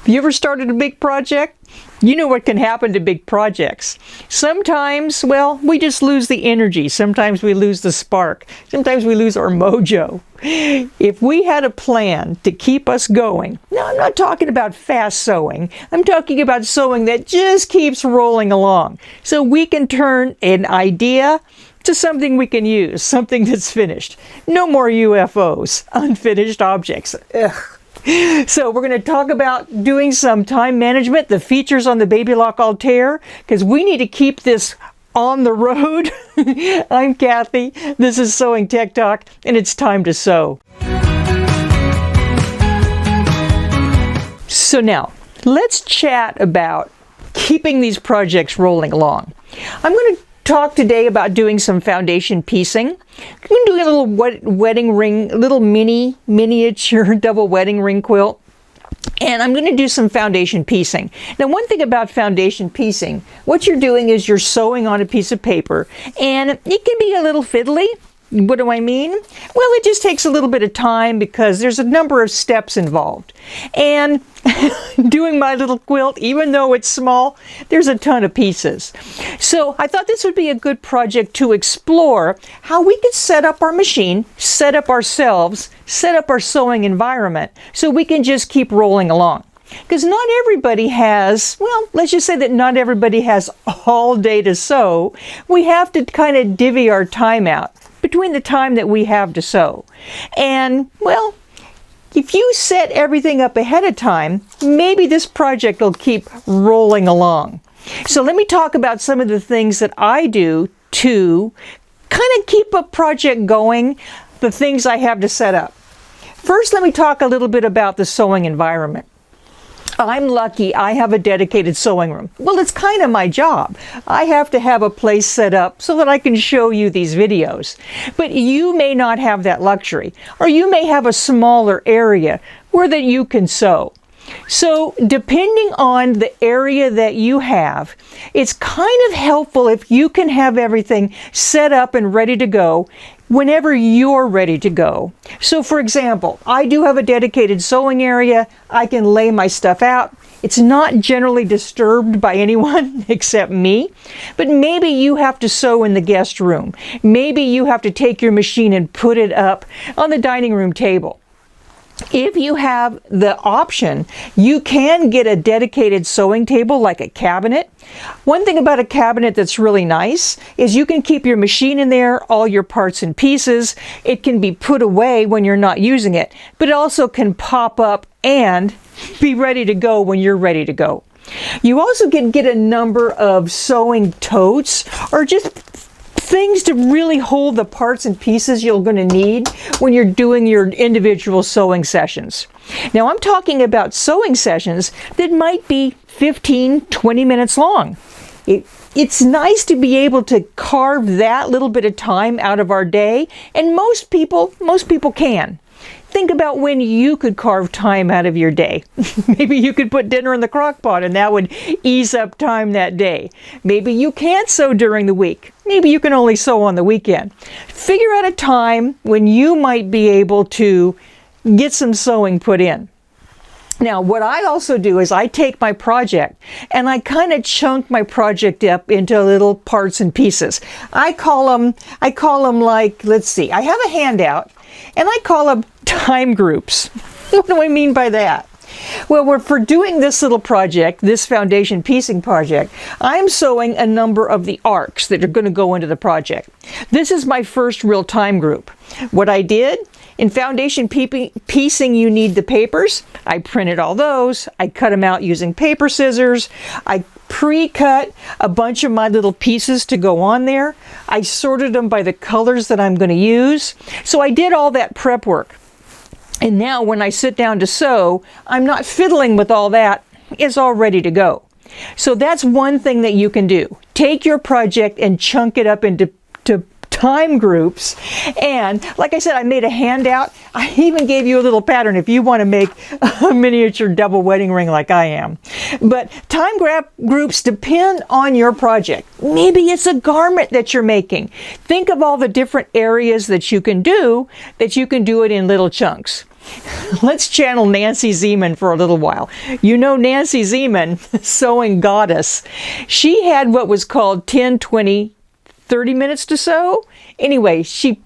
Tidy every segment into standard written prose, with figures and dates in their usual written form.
You ever started a big project? You know what can happen to big projects. Sometimes, well, we just lose the energy. Sometimes we lose the spark. Sometimes we lose our mojo. If we had a plan to keep us going, now I'm not talking about fast sewing. I'm talking about sewing that just keeps rolling along. So we can turn an idea to something we can use, something that's finished. No more UFOs, unfinished objects. Ugh. So we're going to talk about doing some time management, the features on the Baby Lock Altair, because we need to keep this on the road. I'm Cathy. This is Sewing Tech Talk, and it's time to sew. So now, let's chat about keeping these projects rolling along. I'm going to talk today about doing some foundation piecing. I'm doing a little wedding ring, little miniature double wedding ring quilt. And I'm going to do some foundation piecing. Now, one thing about foundation piecing, what you're doing is you're sewing on a piece of paper, and it can be a little fiddly. What do I mean? Well, it just takes a little bit of time because there's a number of steps involved. And doing my little quilt, even though it's small, there's a ton of pieces. So I thought this would be a good project to explore how we could set up our machine, set up ourselves, set up our sewing environment so we can just keep rolling along. Because not everybody has, well, let's just say that not everybody has all day to sew. We have to kind of divvy our time out between the time that we have to sew. And, well, if you set everything up ahead of time, maybe this project will keep rolling along. So let me talk about some of the things that I do to kind of keep a project going, the things I have to set up. First, let me talk a little bit about the sewing environment. I'm lucky I have a dedicated sewing room. Well, it's kind of my job. I have to have a place set up so that I can show you these videos. But you may not have that luxury, or you may have a smaller area where that you can sew. So depending on the area that you have, it's kind of helpful if you can have everything set up and ready to go whenever you're ready to go. So for example, I do have a dedicated sewing area. I can lay my stuff out. It's not generally disturbed by anyone except me, but maybe you have to sew in the guest room. Maybe you have to take your machine and put it up on the dining room table. If you have the option, you can get a dedicated sewing table like a cabinet. One thing about a cabinet that's really nice is you can keep your machine in there, all your parts and pieces. It can be put away when you're not using it, but it also can pop up and be ready to go when you're ready to go. You also can get a number of sewing totes or just things to really hold the parts and pieces you're going to need when you're doing your individual sewing sessions. Now, I'm talking about sewing sessions that might be 15-20 minutes long. It's nice to be able to carve that little bit of time out of our day, and most people can. Think about when you could carve time out of your day. Maybe you could put dinner in the crock pot and that would ease up time that day. Maybe you can't sew during the week. Maybe you can only sew on the weekend. Figure out a time when you might be able to get some sewing put in. Now, what I also do is I take my project and I kind of chunk my project up into little parts and pieces. I call them like, let's see, I have a handout and I call them time groups. What do I mean by that? Well, for doing this little project, this foundation piecing project, I'm sewing a number of the arcs that are going to go into the project. This is my first real time group. What I did, in foundation piecing, you need the papers. I printed all those. I cut them out using paper scissors. I pre-cut a bunch of my little pieces to go on there. I sorted them by the colors that I'm going to use. So I did all that prep work. And now when I sit down to sew, I'm not fiddling with all that. It's all ready to go. So that's one thing that you can do. Take your project and chunk it up into time groups. And like I said, I made a handout. I even gave you a little pattern if you want to make a miniature double wedding ring like I am. But time groups depend on your project. Maybe it's a garment that you're making. Think of all the different areas that you can do it in little chunks. let's channel Nancy Zeman for a little while. You know Nancy Zeman, sewing goddess. She had what was called 10, 20, 30 minutes to sew. Anyway, she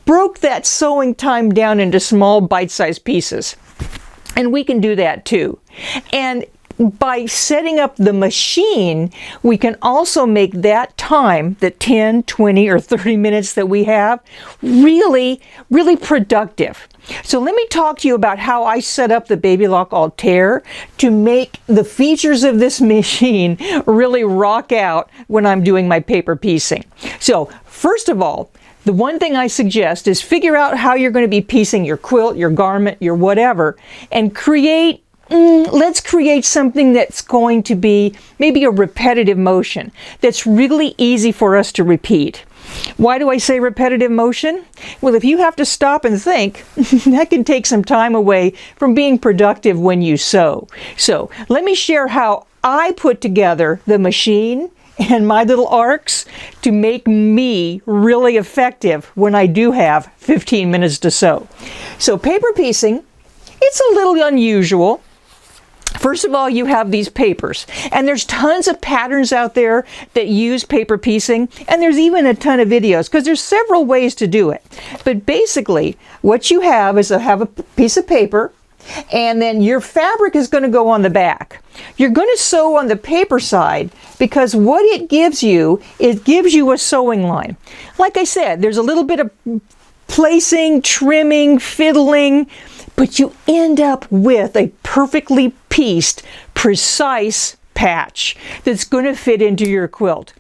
broke that sewing time down into small bite-sized pieces. And we can do that too. And by setting up the machine, we can also make that time, the 10, 20, or 30 minutes that we have, really, really productive. So let me talk to you about how I set up the Baby Lock Altair to make the features of this machine really rock out when I'm doing my paper piecing. So first of all, the one thing I suggest is figure out how you're going to be piecing your quilt, your garment, your whatever, and let's create something that's going to be maybe a repetitive motion that's really easy for us to repeat. Why do I say repetitive motion? Well, if you have to stop and think, that can take some time away from being productive when you sew. So let me share how I put together the machine and my little arcs to make me really effective when I do have 15 minutes to sew. So paper piecing, it's a little unusual. First of all, you have these papers, and there's tons of patterns out there that use paper piecing, and there's even a ton of videos because there's several ways to do it. But basically, what you have is a piece of paper, and then your fabric is going to go on the back. You're going to sew on the paper side because what it gives you a sewing line. Like I said, there's a little bit of placing, trimming, fiddling, but you end up with a perfectly pieced, precise patch that's going to fit into your quilt.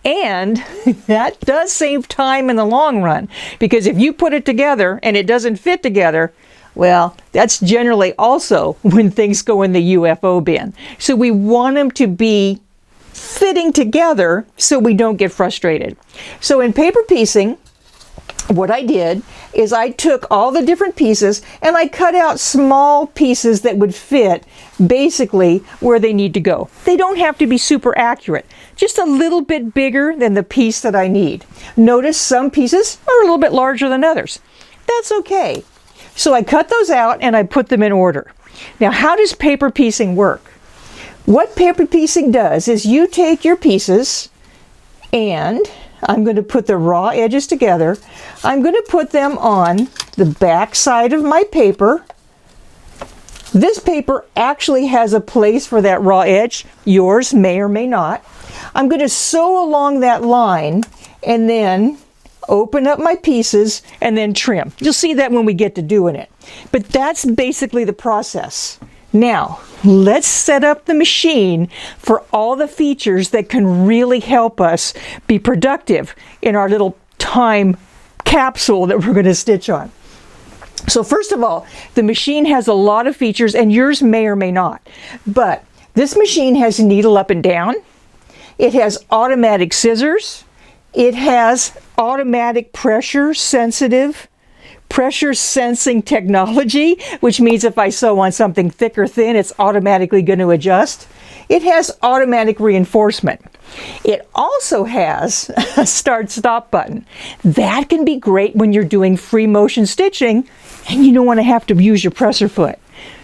And that does save time in the long run, because if you put it together and it doesn't fit together, well, that's generally also when things go in the UFO bin. So we want them to be fitting together so we don't get frustrated. So in paper piecing, what I did is I took all the different pieces and I cut out small pieces that would fit basically where they need to go. They don't have to be super accurate, just a little bit bigger than the piece that I need. Notice some pieces are a little bit larger than others. That's okay. So I cut those out and I put them in order. Now, how does paper piecing work? What paper piecing does is you take your pieces, and I'm going to put the raw edges together. I'm going to put them on the back side of my paper. This paper actually has a place for that raw edge. Yours may or may not. I'm going to sew along that line and then open up my pieces and then trim. You'll see that when we get to doing it. But that's basically the process. Now, let's set up the machine for all the features that can really help us be productive in our little time capsule that we're going to stitch on. So first of all, the machine has a lot of features, and yours may or may not. But this machine has needle up and down. It has automatic scissors. It has automatic pressure sensing technology, which means if I sew on something thick or thin, it's automatically going to adjust. It has automatic reinforcement. It also has a start-stop button. That can be great when you're doing free motion stitching and you don't want to have to use your presser foot.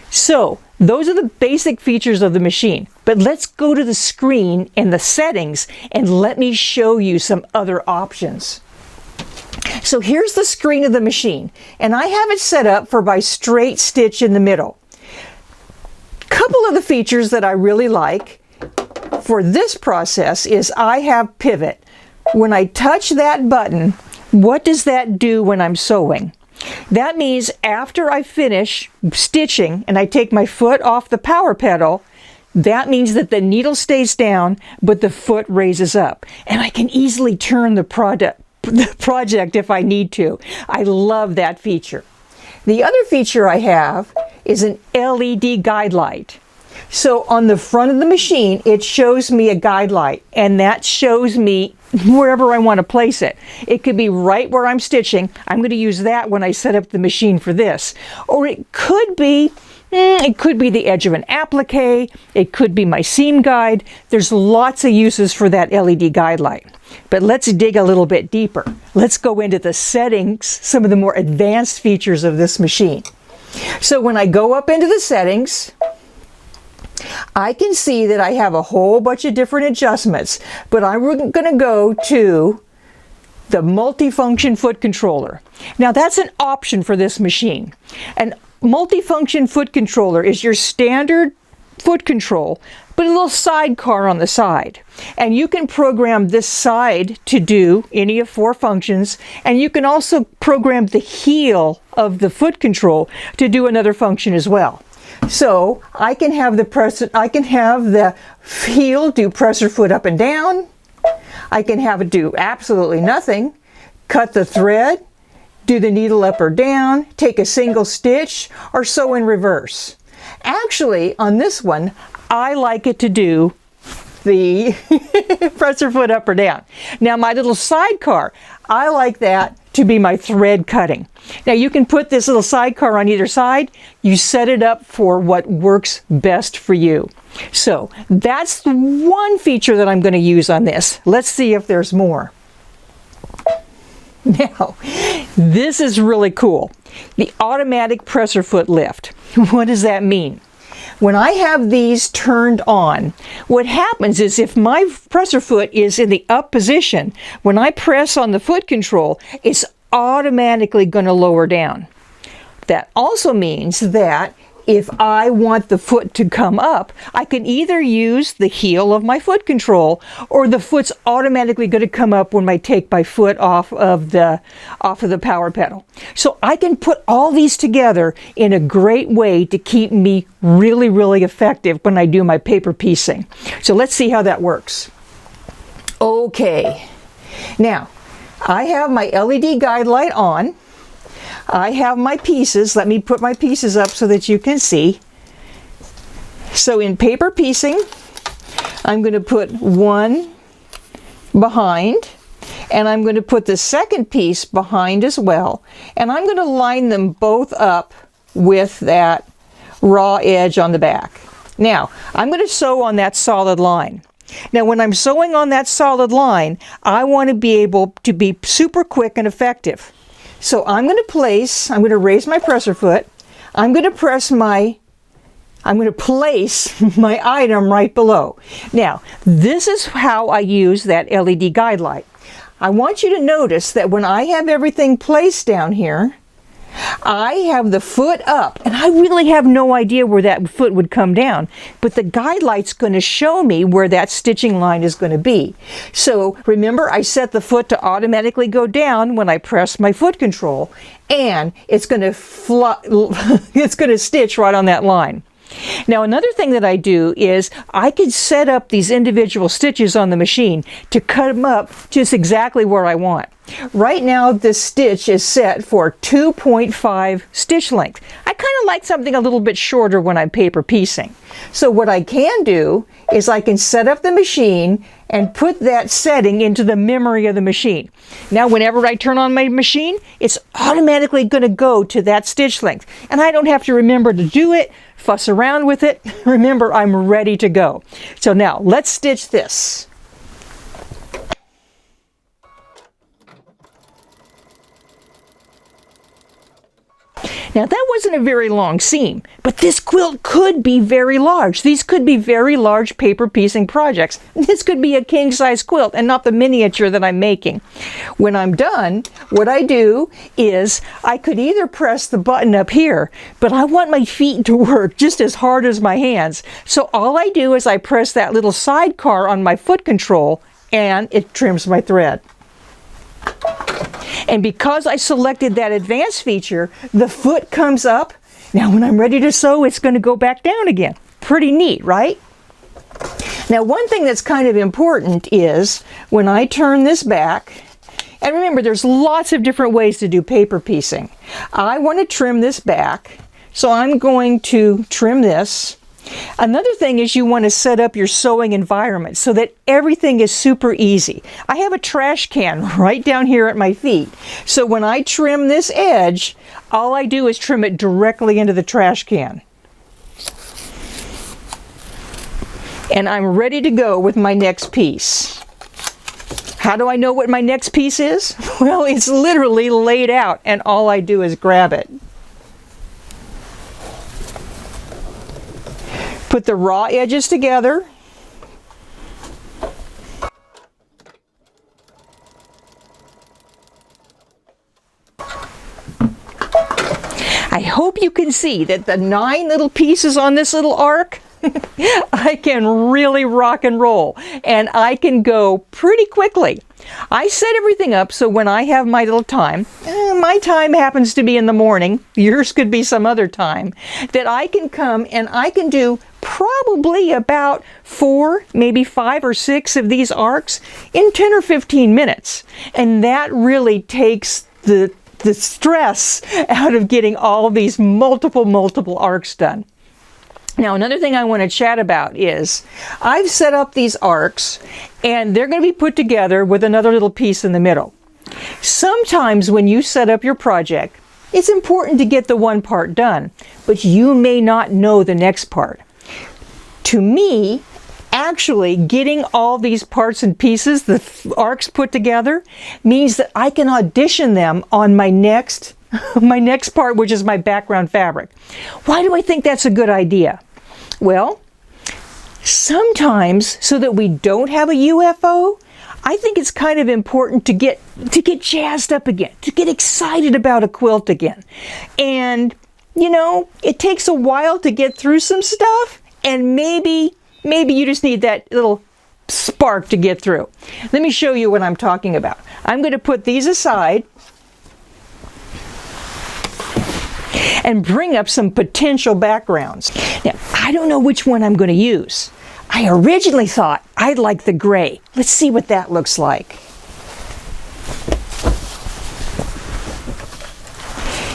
So those are the basic features of the machine. But let's go to the screen and the settings and let me show you some other options. So here's the screen of the machine, and I have it set up for my straight stitch in the middle. Couple of the features that I really like for this process is I have pivot. When I touch that button, what does that do when I'm sewing? That means after I finish stitching and I take my foot off the power pedal, that means that the needle stays down, but the foot raises up. And I can easily turn the project if I need to. I love that feature. The other feature I have is an LED guide light. So on the front of the machine, it shows me a guide light, and that shows me wherever I want to place it. It could be right where I'm stitching. I'm going to use that when I set up the machine for this. Or it could be the edge of an applique. It could be my seam guide. There's lots of uses for that LED guide light. But let's dig a little bit deeper. Let's go into the settings, some of the more advanced features of this machine. So when I go up into the settings, I can see that I have a whole bunch of different adjustments, but I'm going to go to the multifunction foot controller. Now that's an option for this machine. An multifunction foot controller is your standard foot control, but a little sidecar on the side. And you can program this side to do any of 4 functions, and you can also program the heel of the foot control to do another function as well. So I can have the heel do presser foot up and down. I can have it do absolutely nothing, cut the thread, do the needle up or down, take a single stitch, or sew in reverse. Actually, on this one, I like it to do the presser foot up or down. Now my little sidecar, I like that to be my thread cutting. Now you can put this little sidecar on either side. You set it up for what works best for you. So that's the one feature that I'm going to use on this. Let's see if there's more. Now, this is really cool. The automatic presser foot lift. What does that mean? When I have these turned on, what happens is if my presser foot is in the up position, when I press on the foot control, it's automatically going to lower down. That also means that if I want the foot to come up, I can either use the heel of my foot control, or the foot's automatically going to come up when I take my foot off of the power pedal. So I can put all these together in a great way to keep me really, really effective when I do my paper piecing. So let's see how that works. Okay, now I have my LED guide light on. I have my pieces. Let me put my pieces up so that you can see. So in paper piecing, I'm going to put one behind, and I'm going to put the second piece behind as well. And I'm going to line them both up with that raw edge on the back. Now, I'm going to sew on that solid line. Now, when I'm sewing on that solid line, I want to be able to be super quick and effective. So I'm going to raise my presser foot. I'm going to place my item right below. Now, this is how I use that LED guide light. I want you to notice that when I have everything placed down here, I have the foot up, and I really have no idea where that foot would come down, but the guide light's going to show me where that stitching line is going to be. So remember, I set the foot to automatically go down when I press my foot control, and it's going to stitch right on that line. Now, another thing that I do is I could set up these individual stitches on the machine to cut them up just exactly where I want. Right now, this stitch is set for 2.5 stitch length. I kind of like something a little bit shorter when I'm paper piecing. So what I can do is I can set up the machine and put that setting into the memory of the machine. Now, whenever I turn on my machine, it's automatically going to go to that stitch length. And I don't have to remember to do it, fuss around with it. Remember, I'm ready to go. So now, let's stitch this. Now, that wasn't a very long seam, but this quilt could be very large. These could be very large paper piecing projects. This could be a king-size quilt and not the miniature that I'm making. When I'm done, what I do is I could either press the button up here, but I want my feet to work just as hard as my hands. So all I do is I press that little sidecar on my foot control, and it trims my thread. And because I selected that advanced feature, the foot comes up. Now when I'm ready to sew, it's going to go back down again. Pretty neat, right? Now, one thing that's kind of important is when I turn this back, and remember, there's lots of different ways to do paper piecing. I want to trim this back, so I'm going to trim this. Another thing is you want to set up your sewing environment so that everything is super easy. I have a trash can right down here at my feet. So when I trim this edge, all I do is trim it directly into the trash can. And I'm ready to go with my next piece. How do I know what my next piece is? Well, it's literally laid out and all I do is grab it. Put the raw edges together. I hope you can see that the 9 little pieces on this little arc, I can really rock and roll, and I can go pretty quickly. I set everything up so when I have my little time, my time happens to be in the morning, yours could be some other time, that I can come and I can do probably about 4, maybe 5 or 6 of these arcs in 10 or 15 minutes. And that really takes the stress out of getting all these multiple arcs done. Now, another thing I want to chat about is I've set up these arcs and they're going to be put together with another little piece in the middle. Sometimes when you set up your project, it's important to get the one part done, but you may not know the next part. To me, actually getting all these parts and pieces, the arcs put together, means that I can audition them on my next part, which is my background fabric. Why do I think that's a good idea? Well, sometimes so that we don't have a UFO, I think it's kind of important to get jazzed up again, to get excited about a quilt again. And, you know, it takes a while to get through some stuff, and maybe you just need that little spark to get through. Let me show you what I'm talking about. I'm going to put these aside and bring up some potential backgrounds. Now, I don't know which one I'm going to use. I originally thought I'd like the gray. Let's see what that looks like.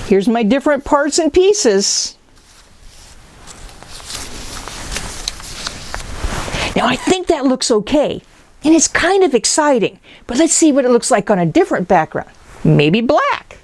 Here's my different parts and pieces. Now, I think that looks okay, and it's kind of exciting, but let's see what it looks like on a different background. Maybe black.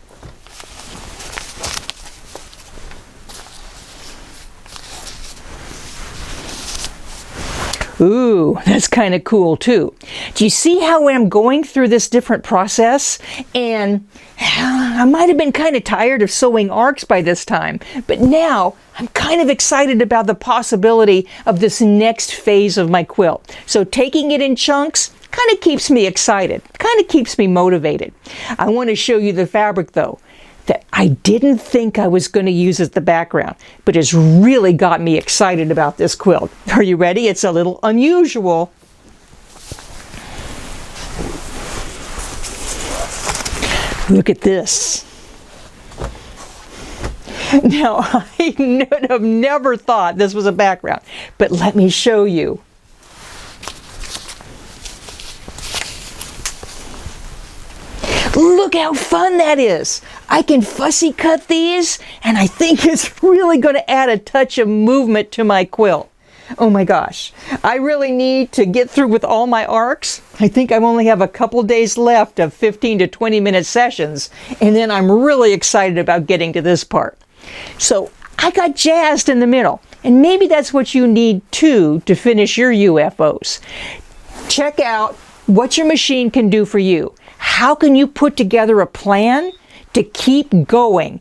Ooh, that's kind of cool too. Do you see how when I'm going through this different process, and I might have been kind of tired of sewing arcs by this time, but now I'm kind of excited about the possibility of this next phase of my quilt. So taking it in chunks kind of keeps me excited, kind of keeps me motivated. I want to show you the fabric though, that I didn't think I was going to use as the background, but it's really got me excited about this quilt. Are you ready? It's a little unusual. Look at this. Now, I would have never thought this was a background, but let me show you. Look how fun that is. I can fussy cut these, and I think it's really going to add a touch of movement to my quilt. Oh my gosh, I really need to get through with all my arcs. I think I only have a couple days left of 15 to 20 minute sessions, and then I'm really excited about getting to this part. So I got jazzed in the middle, and maybe that's what you need too to finish your UFOs. Check out what your machine can do for you. How can you put together a plan to keep going?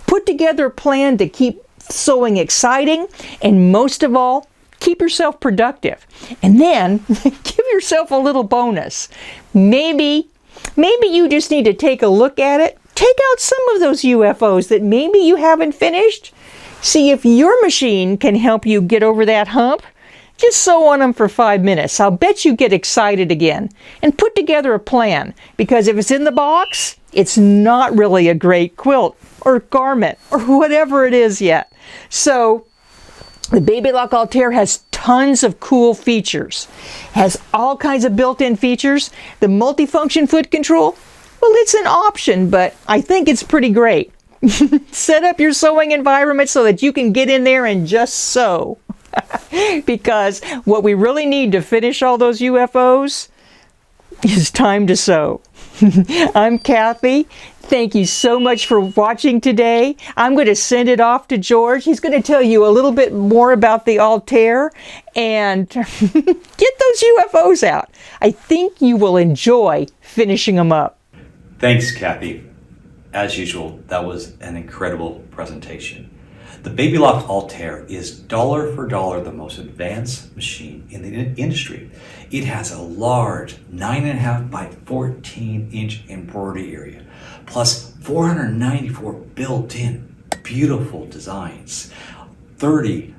Put together a plan to keep sewing exciting, and most of all, keep yourself productive. And then give yourself a little bonus. Maybe you just need to take a look at it. Take out some of those UFOs that maybe you haven't finished. See if your machine can help you get over that hump. Just sew on them for 5 minutes. I'll bet you get excited again. And put together a plan, because if it's in the box, it's not really a great quilt or garment or whatever it is yet. So the Baby Lock Altair has tons of cool features. Has all kinds of built-in features. The multifunction foot control, well, it's an option, but I think it's pretty great. Set up your sewing environment so that you can get in there and just sew. Because what we really need to finish all those UFOs is time to sew. I'm Cathy. Thank you so much for watching today. I'm going to send it off to George. He's going to tell you a little bit more about the Altair and get those UFOs out. I think you will enjoy finishing them up. Thanks, Cathy. As usual, that was an incredible presentation. The Baby Lock Altair is dollar for dollar the most advanced machine in the industry. It has a large 9.5 by 14-inch embroidery area, plus 494 built-in beautiful designs, 30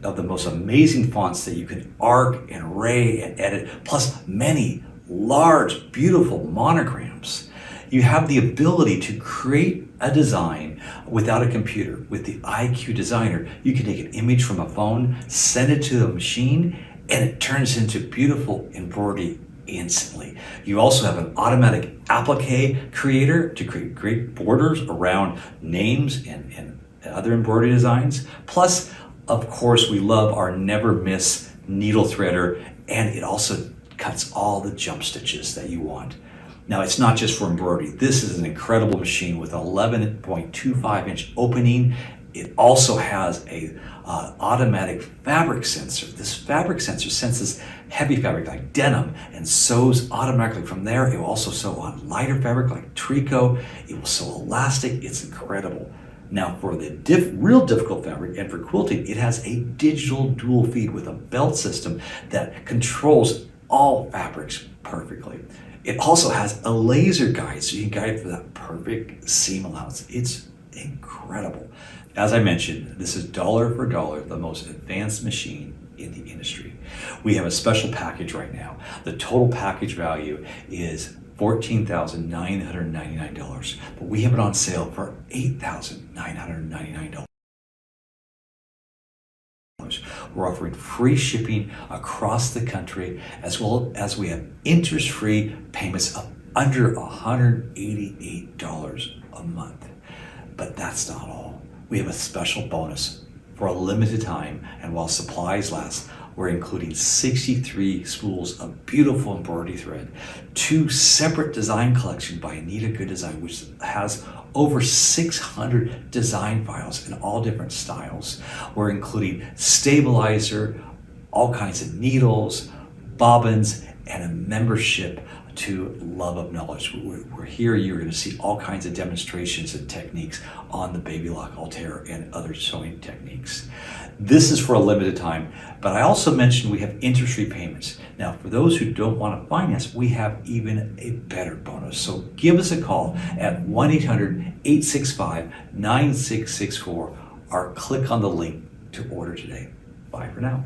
of the most amazing fonts that you can arc and array and edit, plus many large, beautiful monograms. You have the ability to create a design without a computer. With the IQ Designer, you can take an image from a phone, send it to the machine, and it turns into beautiful embroidery instantly. You also have an automatic applique creator to create great borders around names and other embroidery designs. Plus, of course, we love our never miss needle threader, and it also cuts all the jump stitches that you want. Now, it's not just for embroidery. This is an incredible machine with 11.25 inch opening. It also has a automatic fabric sensor. This fabric sensor senses heavy fabric like denim and sews automatically from there. It will also sew on lighter fabric like tricot. It will sew elastic. It's incredible. Now, for the real difficult fabric and for quilting, it has a digital dual feed with a belt system that controls all fabrics perfectly. It also has a laser guide, so you can guide for that perfect seam allowance. It's incredible. As I mentioned, this is dollar for dollar the most advanced machine in the industry. We have a special package right now. The total package value is $14,999, but we have it on sale for $8,999. We're offering free shipping across the country, as well as we have interest-free payments of under $188 a month. But that's not all. We have a special bonus for a limited time, and while supplies last, we're including 63 spools of beautiful embroidery thread, 2 separate design collections by Anita Good Design, which has over 600 design files in all different styles. We're including stabilizer, all kinds of needles, bobbins, and a membership to Love of Knowledge. We're here, you're going to see all kinds of demonstrations and techniques on the Baby Lock Altair and other sewing techniques. This is for a limited time, but I also mentioned we have interest-free payments. Now, for those who don't want to finance, we have even a better bonus. So give us a call at 1-800-865-9664 or click on the link to order today. Bye for now.